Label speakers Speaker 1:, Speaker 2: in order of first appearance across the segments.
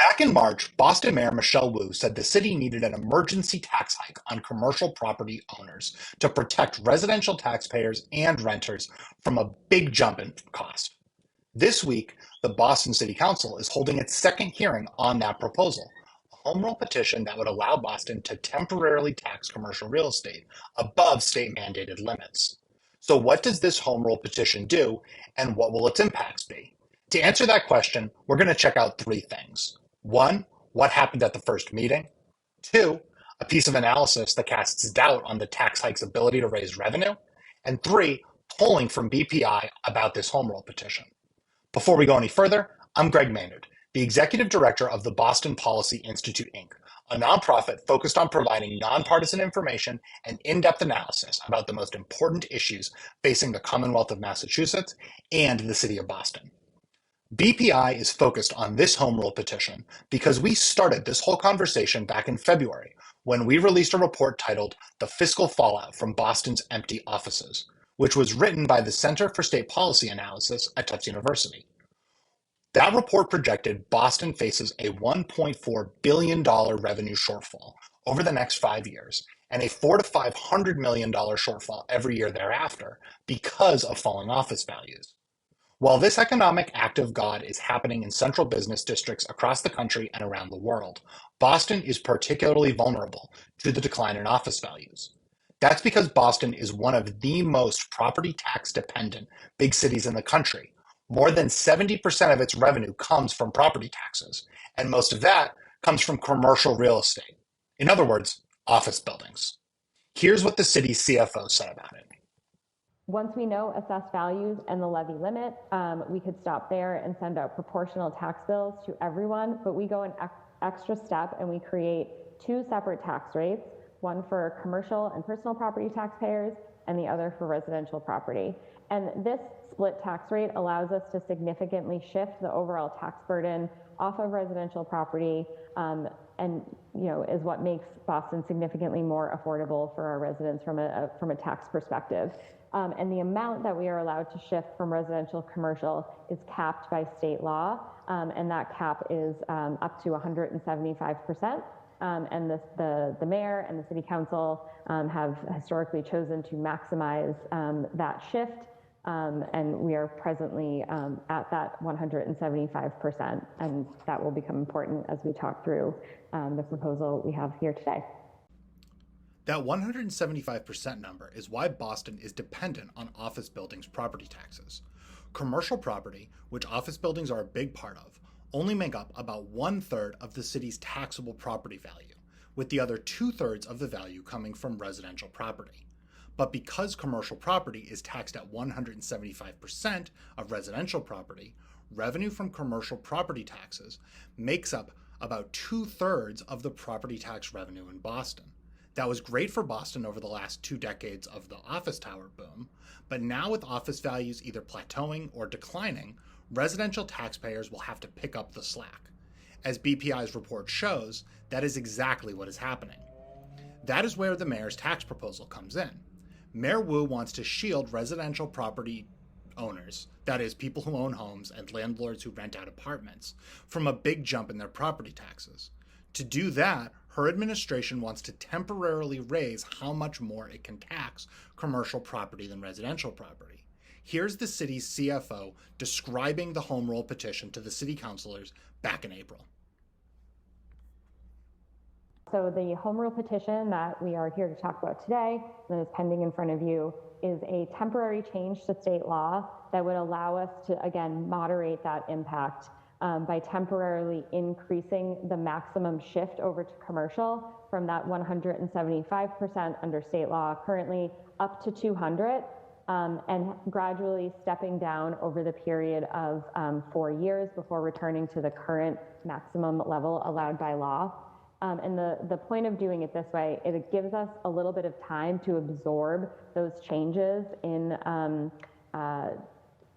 Speaker 1: Back in March, Boston Mayor Michelle Wu said the city needed an emergency tax hike on commercial property owners to protect residential taxpayers and renters from a big jump in cost. This week, the Boston City Council is holding its second hearing on that proposal, a home rule petition that would allow Boston to temporarily tax commercial real estate above state mandated limits. So, what does this home rule petition do, and what will its impacts be? To answer that question, we're going to check out three things. One, what happened at the first meeting? Two, a piece of analysis that casts doubt on the tax hike's ability to raise revenue. And three, polling from BPI about this home rule petition. Before we go any further, I'm Greg Maynard, the Executive Director of the Boston Policy Institute, Inc., a nonprofit focused on providing nonpartisan information and in-depth analysis about the most important issues facing the Commonwealth of Massachusetts and the City of Boston. BPI is focused on this home rule petition because we started this whole conversation back in February when we released a report titled The Fiscal Fallout from Boston's Empty Offices, which was written by the Center for State Policy Analysis at Tufts University. That report projected Boston faces a $1.4 billion revenue shortfall over the next 5 years and a $400 to $500 million shortfall every year thereafter because of falling office values. While this economic act of God is happening in central business districts across the country and around the world, Boston is particularly vulnerable to the decline in office values. That's because Boston is one of the most property tax dependent big cities in the country. More than 70% of its revenue comes from property taxes, and most of that comes from commercial real estate. In other words, office buildings. Here's what the city's CFO said about it.
Speaker 2: Once we know assessed values and the levy limit, we could stop there and send out proportional tax bills to everyone, but we go an extra step and we create two separate tax rates, one for commercial and personal property taxpayers and the other for residential property. And this split tax rate allows us to significantly shift the overall tax burden off of residential property and is what makes Boston significantly more affordable for our residents from a tax perspective. And the amount that we are allowed to shift from residential to commercial is capped by state law, and that cap is up to 175%. And the mayor and the city council have historically chosen to maximize that shift, and we are presently at that 175%, and that will become important as we talk through the proposal we have here today.
Speaker 1: That 175% number is why Boston is dependent on office buildings' property taxes. Commercial property, which office buildings are a big part of, only make up about 1/3 of the city's taxable property value, with the other 2/3 of the value coming from residential property. But because commercial property is taxed at 175% of residential property, revenue from commercial property taxes makes up about 2/3 of the property tax revenue in Boston. That was great for Boston over the last 2 decades of the office tower boom, but now with office values either plateauing or declining, residential taxpayers will have to pick up the slack. As BPI's report shows, that is exactly what is happening. That is where the mayor's tax proposal comes in. Mayor Wu wants to shield residential property owners, that is, people who own homes and landlords who rent out apartments, from a big jump in their property taxes. To do that, her administration wants to temporarily raise how much more it can tax commercial property than residential property. Here's the city's CFO describing the home rule petition to the city councilors back in April.
Speaker 2: So the home rule petition that we are here to talk about today, that is pending in front of you, is a temporary change to state law that would allow us to, again, moderate that impact by temporarily increasing the maximum shift over to commercial from that 175% under state law currently up to 200, and gradually stepping down over the period of 4 years before returning to the current maximum level allowed by law. And the point of doing it this way, it gives us a little bit of time to absorb those changes in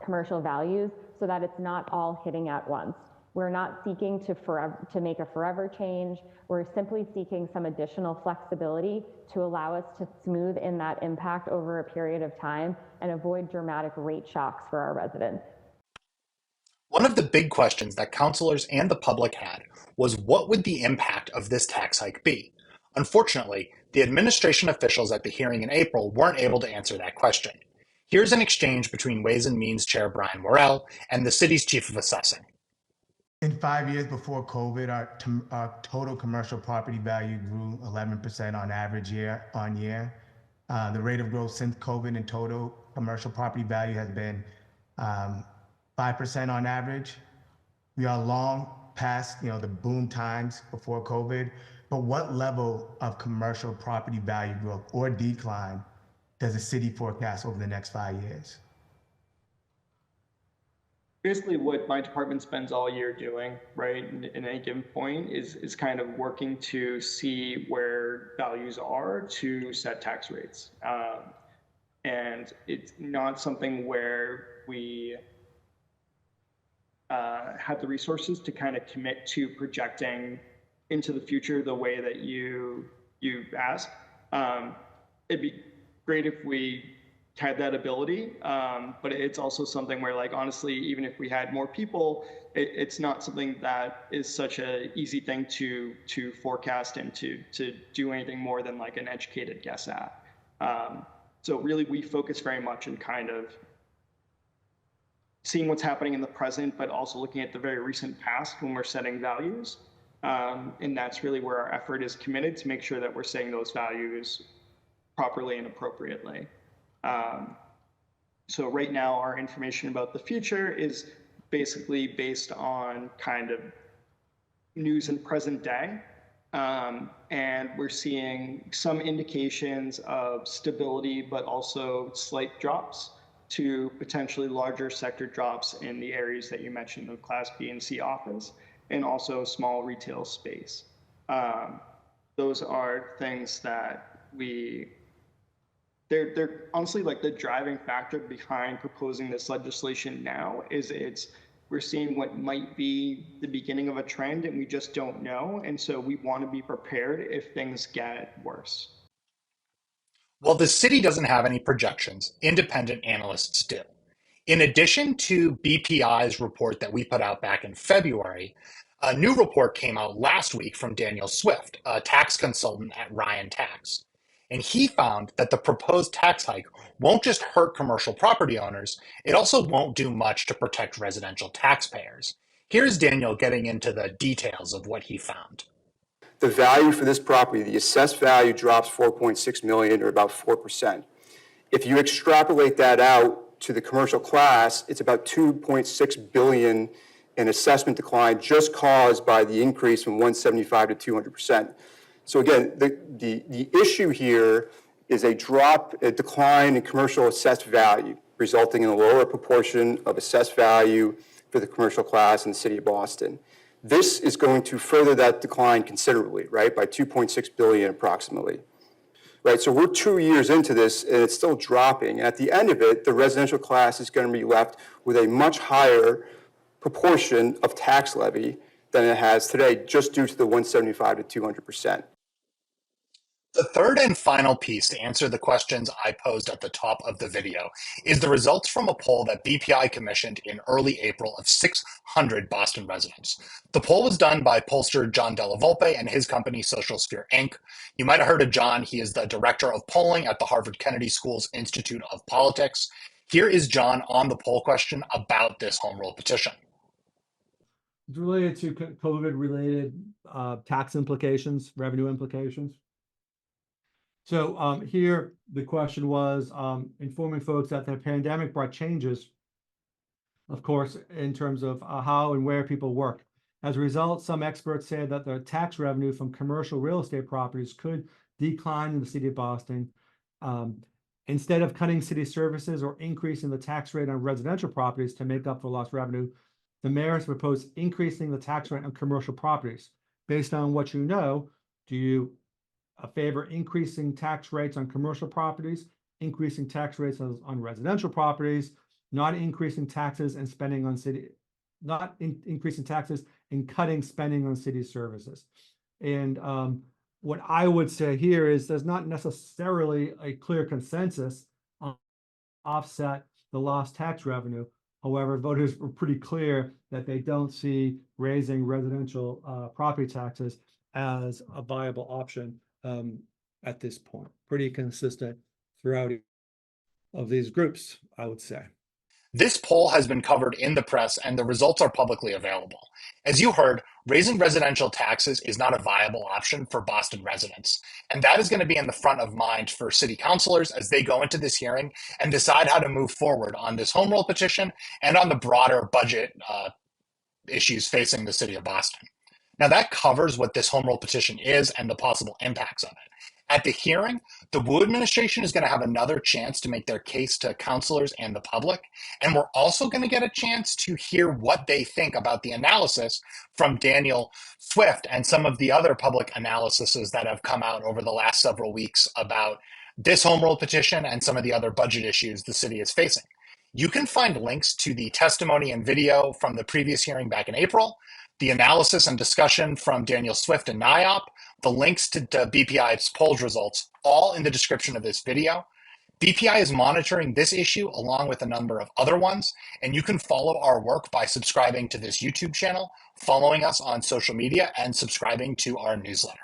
Speaker 2: commercial values so that it's not all hitting at once. We're not seeking to make a forever change. We're simply seeking some additional flexibility to allow us to smooth in that impact over a period of time and avoid dramatic rate shocks for our residents.
Speaker 1: One of the big questions that councilors and the public had was what would the impact of this tax hike be? Unfortunately, the administration officials at the hearing in April weren't able to answer that question. Here's an exchange between Ways and Means Chair Brian Worrell and the city's chief of assessing.
Speaker 3: In 5 years before COVID, our total commercial property value grew 11% on average year on year. The rate of growth since COVID in total commercial property value has been 5% on average. We are long past, the boom times before COVID, but what level of commercial property value growth or decline does the city forecast over the next 5 years?
Speaker 4: Basically what my department spends all year doing, right, in any given point is kind of working to see where values are to set tax rates. And it's not something where we have the resources to kind of commit to projecting into the future the way that you asked. It'd be great if we had that ability, but it's also something where, like, honestly, even if we had more people, it's not something that is such an easy thing to forecast and to do anything more than like an educated guess at. So really, we focus very much in kind of seeing what's happening in the present, but also looking at the very recent past when we're setting values. And that's really where our effort is committed, to make sure that we're setting those values properly and appropriately. So right now, our information about the future is basically based on kind of news in present day. And we're seeing some indications of stability, but also slight drops to potentially larger sector drops in the areas that you mentioned, the Class B and C office, and also small retail space. Those are things that they're honestly like the driving factor behind proposing this legislation now. We're seeing what might be the beginning of a trend, and we just don't know. And so we want to be prepared if things get worse.
Speaker 1: Well, the city doesn't have any projections. Independent analysts do. In addition to BPI's report that we put out back in February, a new report came out last week from Daniel Swift, a tax consultant at Ryan Tax. And he found that the proposed tax hike won't just hurt commercial property owners, it also won't do much to protect residential taxpayers. Here's Daniel getting into the details of what he found.
Speaker 5: The value for this property, the assessed value, drops 4.6 million, or about 4%. If you extrapolate that out to the commercial class, it's about 2.6 billion in assessment decline, just caused by the increase from 175 to 200%. So again, the issue here is a decline in commercial assessed value, resulting in a lower proportion of assessed value for the commercial class in the city of Boston. This is going to further that decline considerably, right, by 2.6 billion approximately. Right, so we're 2 years into this and it's still dropping. And at the end of it, the residential class is going to be left with a much higher proportion of tax levy than it has today, just due to the 175 to 200%.
Speaker 1: The third and final piece to answer the questions I posed at the top of the video is the results from a poll that BPI commissioned in early April of 600 Boston residents. The poll was done by pollster John Della Volpe and his company Social Sphere Inc. You might have heard of John. He is the director of polling at the Harvard Kennedy School's Institute of Politics. Here is John on the poll question about this home rule petition.
Speaker 6: It's related to COVID-related tax implications, revenue implications. So here the question was informing folks that the pandemic brought changes, of course, in terms of how and where people work. As a result, some experts say that the tax revenue from commercial real estate properties could decline in the city of Boston. Instead of cutting city services or increasing the tax rate on residential properties to make up for lost revenue, the mayor has proposed increasing the tax rate on commercial properties. Based on what you know, do you favor increasing tax rates on commercial properties, increasing tax rates on residential properties, not increasing taxes and spending on city, increasing taxes and cutting spending on city services? And what I would say here is there's not necessarily a clear consensus on offset the lost tax revenue. However, voters were pretty clear that they don't see raising residential property taxes as a viable option at this point. Pretty consistent throughout of these groups, I would say.
Speaker 1: This poll has been covered in the press and the results are publicly available. As you heard, raising residential taxes is not a viable option for Boston residents. And that is going to be in the front of mind for city councilors as they go into this hearing and decide how to move forward on this home rule petition and on the broader budget issues facing the city of Boston. Now that covers what this home rule petition is and the possible impacts of it. At the hearing, the Wu administration is going to have another chance to make their case to councilors and the public. And we're also going to get a chance to hear what they think about the analysis from Daniel Swift and some of the other public analyses that have come out over the last several weeks about this home rule petition and some of the other budget issues the city is facing. You can find links to the testimony and video from the previous hearing back in April, the analysis and discussion from Daniel Swift and NIOP, the links to BPI's polls results, all in the description of this video. BPI is monitoring this issue along with a number of other ones, and you can follow our work by subscribing to this YouTube channel, following us on social media, and subscribing to our newsletter.